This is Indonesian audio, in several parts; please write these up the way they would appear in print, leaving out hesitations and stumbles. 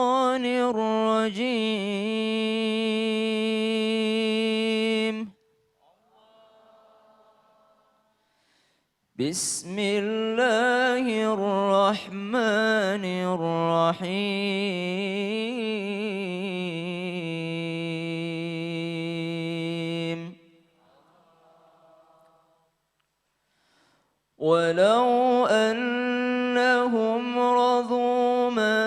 الشيطان الرجيم بسم الله الرحمن الرحيم ولو أنهم رضوا ما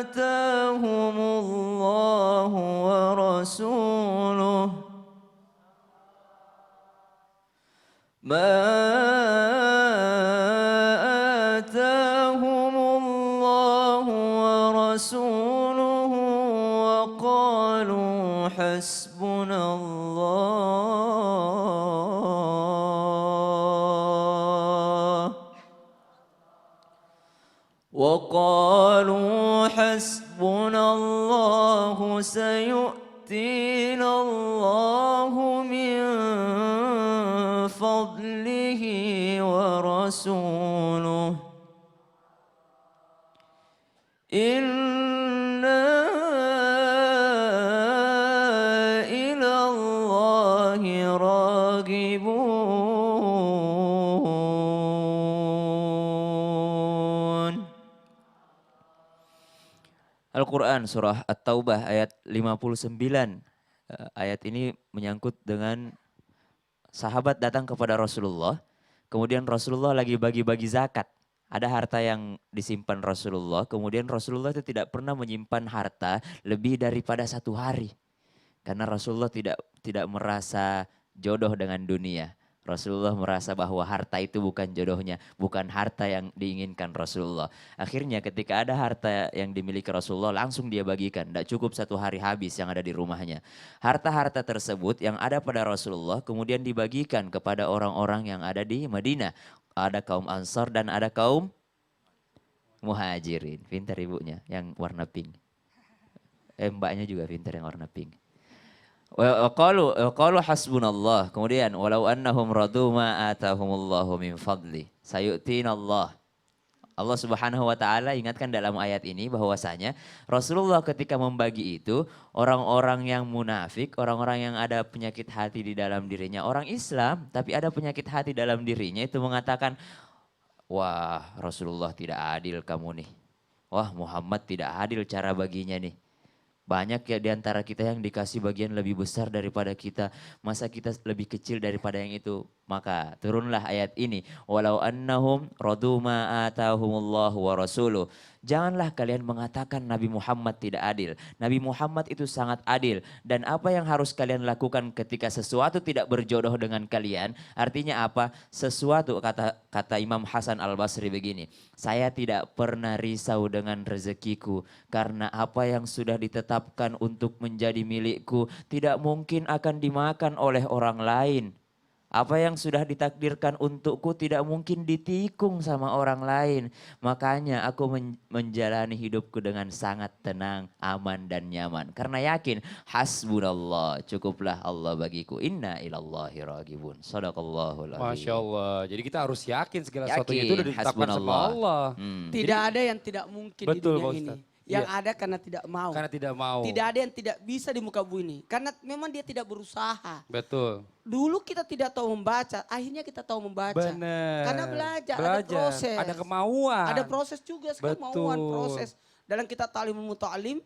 آتاهم الله ورسوله وقالوا حسبنا الله سيؤتينا الله من فضله ورسوله إنا إلى الله راغبون. Al-Quran surah At-Taubah ayat 59. Ayat ini menyangkut dengan sahabat datang kepada Rasulullah. Kemudian Rasulullah lagi bagi-bagi zakat. Ada harta yang disimpan Rasulullah. Kemudian Rasulullah itu tidak pernah menyimpan harta lebih daripada 1 hari. Karena Rasulullah tidak merasa jodoh dengan dunia. Rasulullah merasa bahwa harta itu bukan jodohnya, bukan harta yang diinginkan Rasulullah. Akhirnya ketika ada harta yang dimiliki Rasulullah langsung dia bagikan. Tidak cukup 1 hari habis yang ada di rumahnya. Harta-harta tersebut yang ada pada Rasulullah kemudian dibagikan kepada orang-orang yang ada di Madinah. Ada kaum Ansar dan ada kaum Muhajirin. Pintar ibunya yang warna pink. Mbaknya juga pintar yang warna pink. Qalu hasbunallah. Kemudian walau annahum radu ma atahumullahu min fadli sayu'tina Allah. Allah Subhanahu wa taala ingatkan dalam ayat ini bahwasanya Rasulullah ketika membagi itu orang-orang yang munafik, orang-orang yang ada penyakit hati di dalam dirinya, orang Islam tapi ada penyakit hati dalam dirinya itu mengatakan, "Wah, Rasulullah tidak adil kamu nih. Wah, Muhammad tidak adil cara baginya nih. Banyak ya di antara kita yang dikasih bagian lebih besar daripada kita. Masa kita lebih kecil daripada yang itu?" Maka turunlah ayat ini. Walau annahum radu ma atahumullahu wa rasuluh. Janganlah kalian mengatakan Nabi Muhammad tidak adil. Nabi Muhammad itu sangat adil. Dan apa yang harus kalian lakukan ketika sesuatu tidak berjodoh dengan kalian. Artinya apa? Sesuatu kata Imam Hasan Al-Basri begini. Saya tidak pernah risau dengan rezekiku. Karena apa yang sudah ditetapkan untuk menjadi milikku tidak mungkin akan dimakan oleh orang lain. Apa yang sudah ditakdirkan untukku tidak mungkin ditikung sama orang lain. Makanya aku menjalani hidupku dengan sangat tenang, aman dan nyaman. Karena yakin hasbunallah, cukuplah Allah bagiku. Inna ilallahi ragibun. Sadaqallahul azim. Masya Allah. Jadi kita harus yakin segala sesuatunya itu sudah ditetapkan sama Allah. Tidak ada yang tidak mungkin di Betul, dunia Pak ini. Ustadz. Yang Iya. ada karena tidak mau. Karena tidak mau. Tidak ada yang tidak bisa di muka bumi. Karena memang dia tidak berusaha. Betul. Dulu kita tidak tahu membaca, akhirnya kita tahu membaca. Benar. Karena belajar, ada proses. Ada kemauan. Ada proses juga, kemauan, proses. Dalam kita ta'limul muta'alim,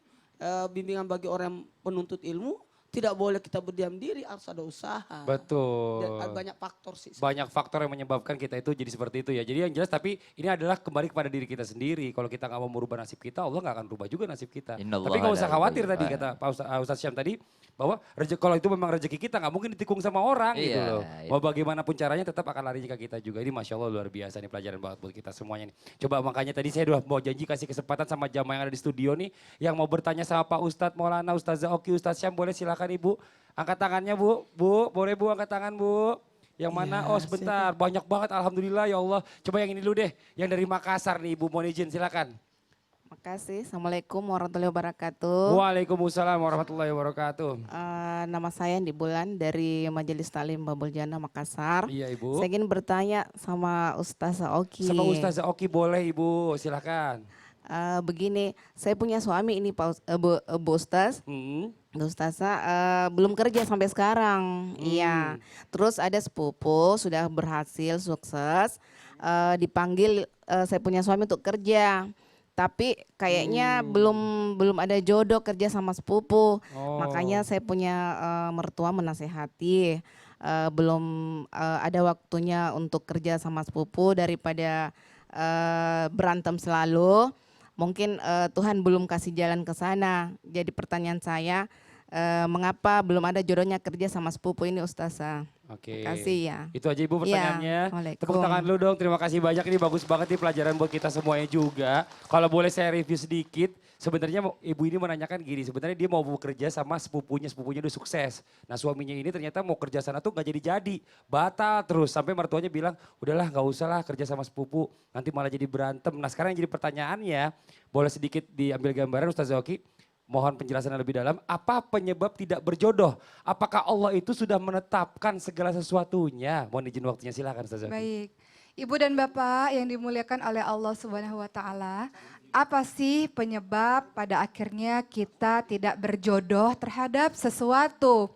bimbingan bagi orang penuntut ilmu, tidak boleh kita berdiam diri, harus ada usaha. Betul. Dan banyak faktor sih. Banyak faktor yang menyebabkan kita itu jadi seperti itu ya. Jadi yang jelas tapi ini adalah kembali kepada diri kita sendiri. Kalau kita nggak mau merubah nasib kita, Allah nggak akan rubah juga nasib kita. Tapi nggak usah khawatir tadi kata Pak Ustadz Syam tadi. Bahwa kalau itu memang rezeki kita nggak mungkin ditikung sama orang gitu loh. Mau bagaimanapun caranya tetap akan lari ke kita juga. Ini Masya Allah luar biasa nih pelajaran banget buat kita semuanya nih. Coba makanya tadi saya udah mau janji kasih kesempatan sama jamaah yang ada di studio nih. Yang mau bertanya sama Pak Ustadz Maulana, Ustazah Oki, Ustadz Syam boleh silakan Ibu. Angkat tangannya Bu, boleh Bu angkat tangan Bu. Yang mana? Oh sebentar, banyak banget alhamdulillah ya Allah. Coba yang ini dulu deh, yang dari Makassar nih Ibu mohon izin silakan. Makasih. Assalamualaikum warahmatullahi wabarakatuh. Waalaikumsalam warahmatullahi wabarakatuh. Nama saya Andi Bulan dari Majelis Taklim Babul Jannah Makassar. Iya Ibu. Saya ingin bertanya sama Ustazah Oki. Sama Ustazah Oki boleh Ibu, silakan. Begini, saya punya suami ini Pak Bu Ustaz. Bu Ustazah belum kerja sampai sekarang. Iya. Terus ada sepupu sudah berhasil sukses dipanggil saya punya suami untuk kerja. Tapi kayaknya belum ada jodoh kerja sama sepupu. Makanya saya punya mertua menasehati belum ada waktunya untuk kerja sama sepupu daripada berantem selalu. Mungkin Tuhan belum kasih jalan ke sana. Jadi pertanyaan saya, mengapa belum ada jodohnya kerja sama sepupu ini Ustazah? Oke. Kasih ya. Itu aja Ibu pertanyaannya. Ya, Tepuk tangan dulu dong. Terima kasih banyak. Ini bagus banget nih pelajaran buat kita semuanya juga. Kalau boleh saya review sedikit. Sebenarnya Ibu ini menanyakan gini. Sebenarnya dia mau bekerja sama sepupunya. Sepupunya udah sukses. Nah suaminya ini ternyata mau kerja sana tuh gak jadi-jadi. Batal terus. Sampai mertuanya bilang udahlah gak usah lah kerja sama sepupu. Nanti malah jadi berantem. Nah sekarang yang jadi pertanyaannya. Boleh sedikit diambil gambaran Ustaz Zoki. Mohon penjelasan lebih dalam, apa penyebab tidak berjodoh? Apakah Allah itu sudah menetapkan segala sesuatunya? Mohon izin waktunya, silakan Ustaz Zoki. Baik, Ibu dan Bapak yang dimuliakan oleh Allah Subhanahu wa Ta'ala, apa sih penyebab pada akhirnya kita tidak berjodoh terhadap sesuatu?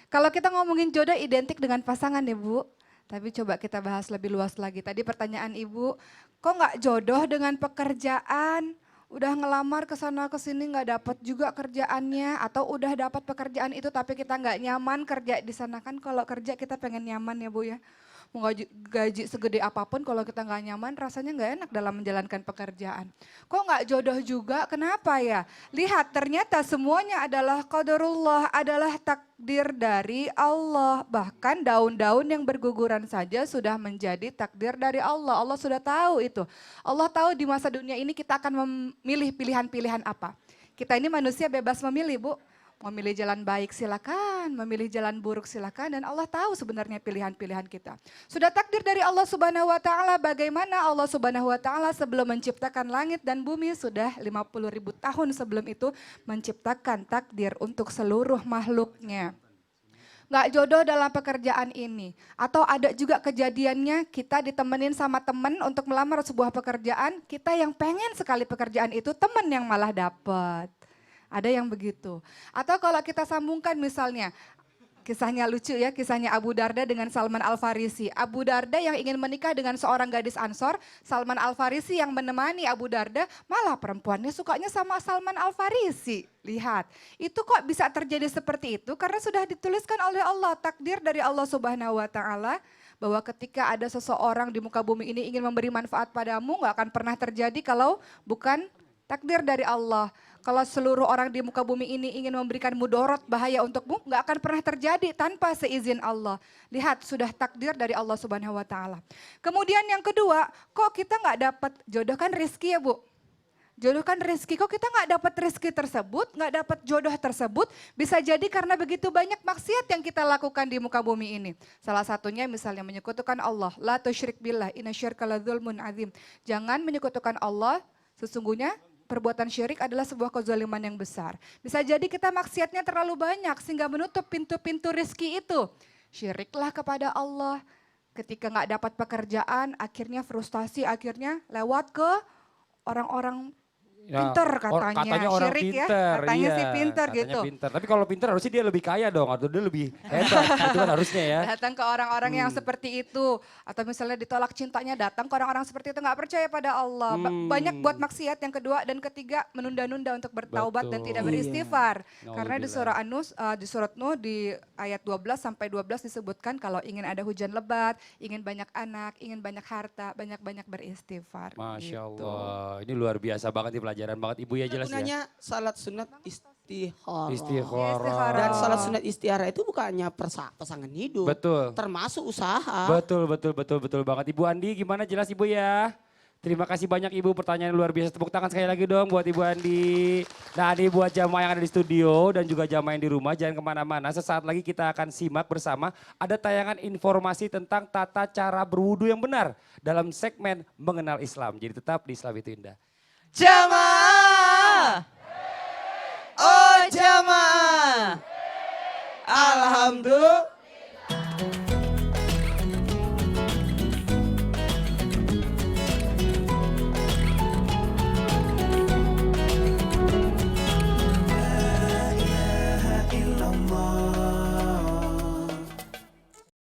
Kalau kita ngomongin jodoh identik dengan pasangan ya Bu, tapi coba kita bahas lebih luas lagi. Tadi pertanyaan Ibu, kok nggak jodoh dengan pekerjaan? Udah ngelamar ke sana ke sini nggak dapat juga kerjaannya, atau udah dapat pekerjaan itu tapi kita nggak nyaman kerja di sana. Kan kalau kerja kita pengen nyaman ya Bu ya. Mau gaji segede apapun kalau kita nggak nyaman rasanya nggak enak dalam menjalankan pekerjaan. Kok nggak jodoh juga, kenapa ya? Lihat ternyata semuanya adalah qadarullah, adalah takdir dari Allah. Bahkan daun-daun yang berguguran saja sudah menjadi takdir dari Allah. Allah sudah tahu itu. Allah tahu di masa dunia ini kita akan memilih pilihan-pilihan apa. Kita ini manusia bebas memilih Bu. Memilih jalan baik silakan, memilih jalan buruk silakan, dan Allah tahu sebenarnya pilihan-pilihan kita. Sudah takdir dari Allah Subhanahu wa Ta'ala, bagaimana Allah Subhanahu wa Ta'ala sebelum menciptakan langit dan bumi sudah 50.000 tahun sebelum itu menciptakan takdir untuk seluruh makhluknya. Nggak jodoh dalam pekerjaan ini. Atau ada juga kejadiannya kita ditemenin sama temen untuk melamar sebuah pekerjaan, kita yang pengen sekali pekerjaan itu, temen yang malah dapet. Ada yang begitu. Atau kalau kita sambungkan misalnya, kisahnya lucu ya, kisahnya Abu Darda dengan Salman Al-Farisi. Abu Darda yang ingin menikah dengan seorang gadis Ansor, Salman Al-Farisi yang menemani Abu Darda, malah perempuannya sukanya sama Salman Al-Farisi. Lihat, itu kok bisa terjadi seperti itu? Karena sudah dituliskan oleh Allah, takdir dari Allah Subhanahu wa Ta'ala, bahwa ketika ada seseorang di muka bumi ini ingin memberi manfaat padamu, gak akan pernah terjadi kalau bukan takdir dari Allah. Kalau seluruh orang di muka bumi ini ingin memberikan mudorot bahaya untukmu, nggak akan pernah terjadi tanpa seizin Allah. Lihat, sudah takdir dari Allah Subhanahu wa Ta'ala. Kemudian yang kedua, kok kita nggak dapat jodoh kan rezeki ya Bu? Jodoh kan rezeki, kok kita nggak dapat rezeki tersebut, nggak dapat jodoh tersebut, bisa jadi karena begitu banyak maksiat yang kita lakukan di muka bumi ini. Salah satunya misalnya menyekutukan Allah, la tusyrik billah, inna syirka la dzulmun azim. Jangan menyekutukan Allah, sesungguhnya perbuatan syirik adalah sebuah kezaliman yang besar. Bisa jadi kita maksiatnya terlalu banyak sehingga menutup pintu-pintu rezeki itu. Syiriklah kepada Allah. Ketika nggak dapat pekerjaan, akhirnya frustasi, akhirnya lewat ke orang-orang pinter katanya orang syirik pinter, ya, katanya iya, sih pinter katanya gitu. Pinter. Tapi kalau pinter harusnya dia lebih kaya dong, atau dia lebih hebat, itu kan harusnya ya. Datang ke orang-orang yang seperti itu, atau misalnya ditolak cintanya datang ke orang-orang seperti itu, nggak percaya pada Allah. Banyak buat maksiat yang kedua dan ketiga menunda-nunda untuk bertaubat dan tidak beristighfar. Karena di surah di surat Nuh di ayat 12 sampai 12 disebutkan kalau ingin ada hujan lebat, ingin banyak anak, ingin banyak harta, banyak-banyak beristighfar. Masya gitu. Allah, ini luar biasa banget nih pelajaran banget Ibu ya, jelas ya. Gunanya salat sunat istikharah. Istikharah. Dan salat sunat istikharah itu bukannya pasangan hidup. Betul. Termasuk usaha. Betul banget. Ibu Andi gimana, jelas Ibu ya? Terima kasih banyak Ibu, pertanyaan luar biasa. Tepuk tangan sekali lagi dong buat Ibu Andi. Nah ini buat jamaah yang ada di studio dan juga jamaah yang di rumah, jangan kemana-mana. Sesaat lagi kita akan simak bersama ada tayangan informasi tentang tata cara berwudu yang benar dalam segmen Mengenal Islam. Jadi tetap di Islam itu Indah. Jamaah Oh jamaah. Alhamdulillah.